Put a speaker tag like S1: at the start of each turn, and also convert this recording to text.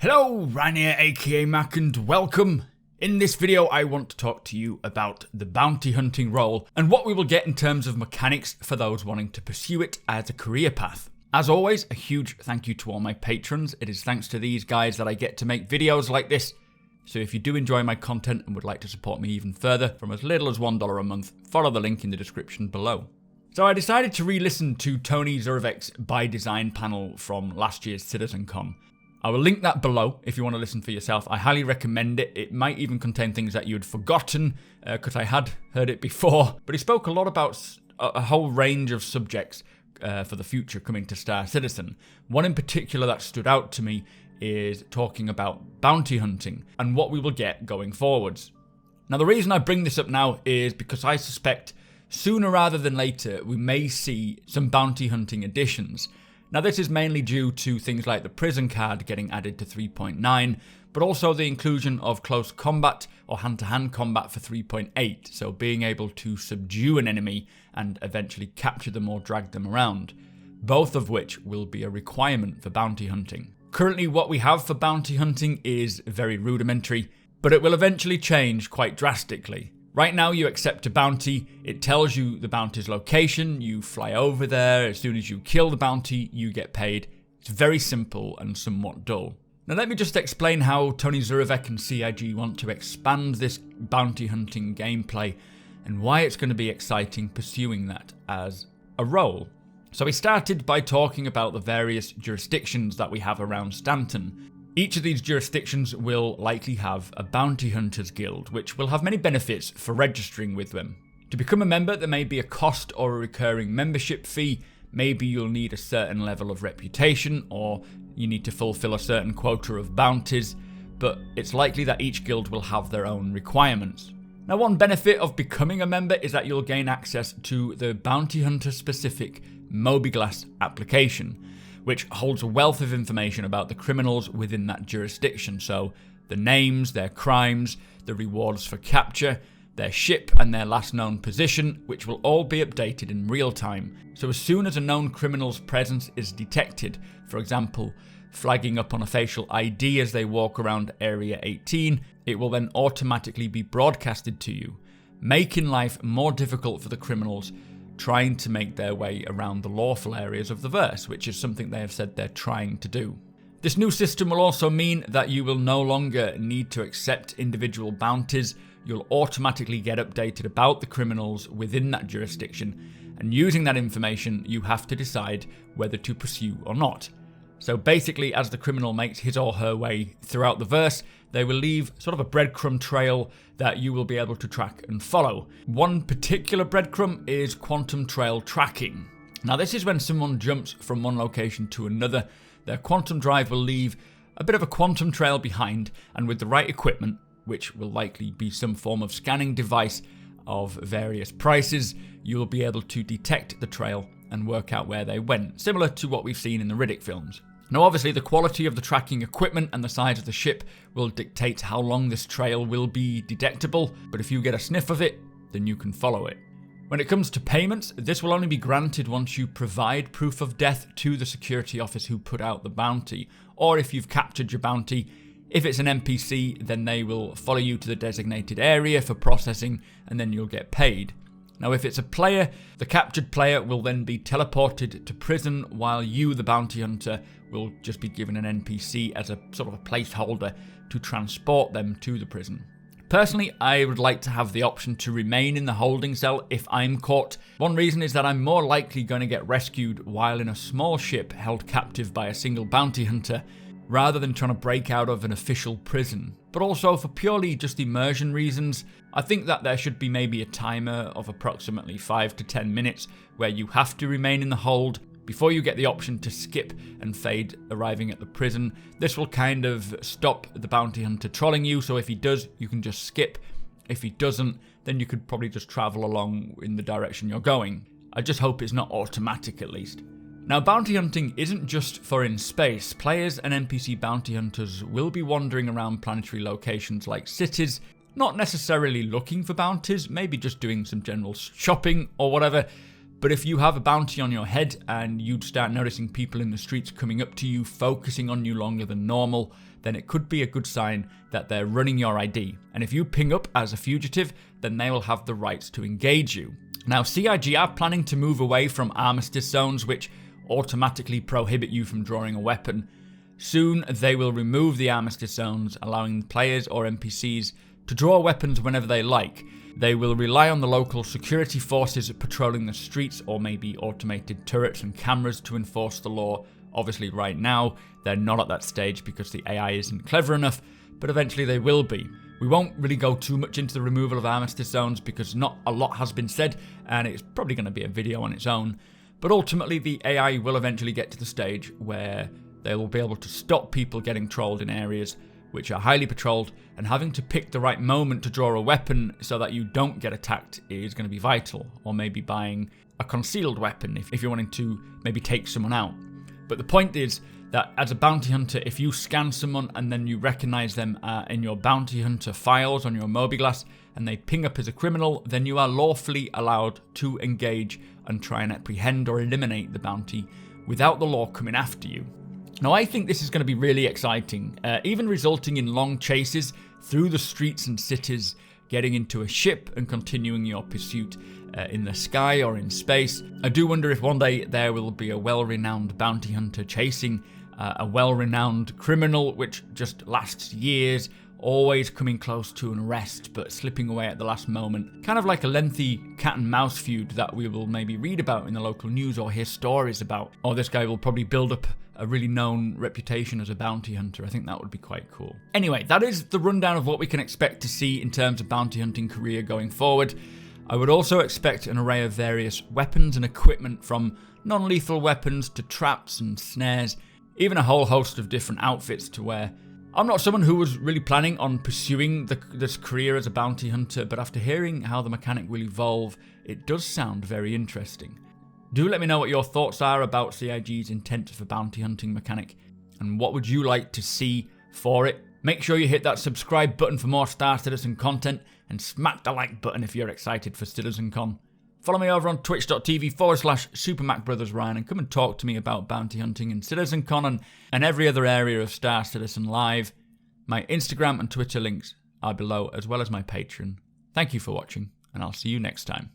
S1: Hello, Ryan here, aka Mac, and welcome. In this video, I want to talk to you about the bounty hunting role and what we will get in terms of mechanics for those wanting to pursue it as a career path. As always, a huge thank you to all my patrons. It is thanks to these guys that I get to make videos like this. So if you do enjoy my content and would like to support me even further, from as little as $1 a month, follow the link in the description below. So I decided to re-listen to Tony Zurevek's By Design panel from last year's CitizenCon. I will link that below if you want to listen for yourself. I highly recommend it. It might even contain things that you had forgotten, because I had heard it before. But he spoke a lot about a whole range of subjects for the future coming to Star Citizen. One in particular that stood out to me is talking about bounty hunting and what we will get going forwards. Now, the reason I bring this up now is because I suspect sooner rather than later we may see some bounty hunting additions. Now, this is mainly due to things like the prison card getting added to 3.9, but also the inclusion of close combat or hand-to-hand combat for 3.8, so being able to subdue an enemy and eventually capture them or drag them around, both of which will be a requirement for bounty hunting. Currently, what we have for bounty hunting is very rudimentary, but it will eventually change quite drastically. Right now, you accept a bounty, it tells you the bounty's location, you fly over there, as soon as you kill the bounty, you get paid. It's very simple and somewhat dull. Now let me just explain how Tony Zurevek and CIG want to expand this bounty hunting gameplay and why it's going to be exciting pursuing that as a role. So he started by talking about the various jurisdictions that we have around Stanton. Each of these jurisdictions will likely have a bounty hunters guild, which will have many benefits for registering with them. To become a member, there may be a cost or a recurring membership fee. Maybe you'll need a certain level of reputation, or you need to fulfill a certain quota of bounties, but it's likely that each guild will have their own requirements. Now, one benefit of becoming a member is that you'll gain access to the bounty hunter specific Mobiglass application, which holds a wealth of information about the criminals within that jurisdiction. So the names, their crimes, the rewards for capture, their ship and their last known position, which will all be updated in real time. So as soon as a known criminal's presence is detected, for example, flagging up on a facial ID as they walk around Area 18, it will then automatically be broadcasted to you, making life more difficult for the criminals trying to make their way around the lawful areas of the verse, which is something they have said they're trying to do. This new system will also mean that you will no longer need to accept individual bounties. You'll automatically get updated about the criminals within that jurisdiction, and using that information, you have to decide whether to pursue or not. So basically, as the criminal makes his or her way throughout the verse, they will leave sort of a breadcrumb trail that you will be able to track and follow. One particular breadcrumb is quantum trail tracking. Now, this is when someone jumps from one location to another. Their quantum drive will leave a bit of a quantum trail behind, and with the right equipment, which will likely be some form of scanning device of various prices, you will be able to detect the trail and work out where they went, similar to what we've seen in the Riddick films. Now, obviously, the quality of the tracking equipment and the size of the ship will dictate how long this trail will be detectable, but if you get a sniff of it, then you can follow it. When it comes to payments, this will only be granted once you provide proof of death to the security office who put out the bounty, or if you've captured your bounty. If it's an NPC, then they will follow you to the designated area for processing, and then you'll get paid. Now, if it's a player, the captured player will then be teleported to prison, while you, the bounty hunter, will just be given an NPC as a sort of a placeholder to transport them to the prison. Personally, I would like to have the option to remain in the holding cell if I'm caught. One reason is that I'm more likely going to get rescued while in a small ship held captive by a single bounty hunter, rather than trying to break out of an official prison. But also for purely just immersion reasons, I think that there should be maybe a timer of approximately 5 to 10 minutes where you have to remain in the hold before you get the option to skip and fade arriving at the prison. This will kind of stop the bounty hunter trolling you, so if he does, you can just skip. If he doesn't, then you could probably just travel along in the direction you're going. I just hope it's not automatic at least. Now, bounty hunting isn't just for in space. Players and NPC bounty hunters will be wandering around planetary locations like cities, not necessarily looking for bounties, maybe just doing some general shopping or whatever, But if you have a bounty on your head and you'd start noticing people in the streets coming up to you, focusing on you longer than normal, then it could be a good sign that they're running your ID. And if you ping up as a fugitive, then they will have the rights to engage you. Now, CIG are planning to move away from armistice zones, which automatically prohibit you from drawing a weapon. Soon, they will remove the armistice zones, allowing players or NPCs to draw weapons whenever they like. They will rely on the local security forces patrolling the streets, or maybe automated turrets and cameras to enforce the law. Obviously, right now, they're not at that stage because the AI isn't clever enough, but eventually they will be. We won't really go too much into the removal of armistice zones because not a lot has been said, and it's probably going to be a video on its own. But ultimately, the AI will eventually get to the stage where they will be able to stop people getting trolled in areas which are highly patrolled, and having to pick the right moment to draw a weapon so that you don't get attacked is going to be vital, or maybe buying a concealed weapon if you're wanting to maybe take someone out. But the point is that as a bounty hunter, if you scan someone and then you recognize them in your bounty hunter files on your Mobiglass and they ping up as a criminal, then you are lawfully allowed to engage and try and apprehend or eliminate the bounty without the law coming after you. Now, I think this is going to be really exciting, even resulting in long chases through the streets and cities, getting into a ship and continuing your pursuit in the sky or in space. I do wonder if one day there will be a well-renowned bounty hunter chasing a well-renowned criminal, which just lasts years, always coming close to an arrest but slipping away at the last moment. Kind of like a lengthy cat and mouse feud that we will maybe read about in the local news or hear stories about. Or this guy will probably build up a really known reputation as a bounty hunter. I think that would be quite cool. Anyway, that is the rundown of what we can expect to see in terms of bounty hunting career going forward. I would also expect an array of various weapons and equipment, from non-lethal weapons to traps and snares, even a whole host of different outfits to wear. I'm not someone who was really planning on pursuing this career as a bounty hunter, but after hearing how the mechanic will evolve, it does sound very interesting. Do let me know what your thoughts are about CIG's intent for bounty hunting mechanic, and what would you like to see for it. Make sure you hit that subscribe button for more Star Citizen content, and smack the like button if you're excited for CitizenCon. Follow me over on twitch.tv/supermacbrothers Ryan, and come and talk to me about bounty hunting and CitizenCon and every other area of Star Citizen Live. My Instagram and Twitter links are below, as well as my Patreon. Thank you for watching, and I'll see you next time.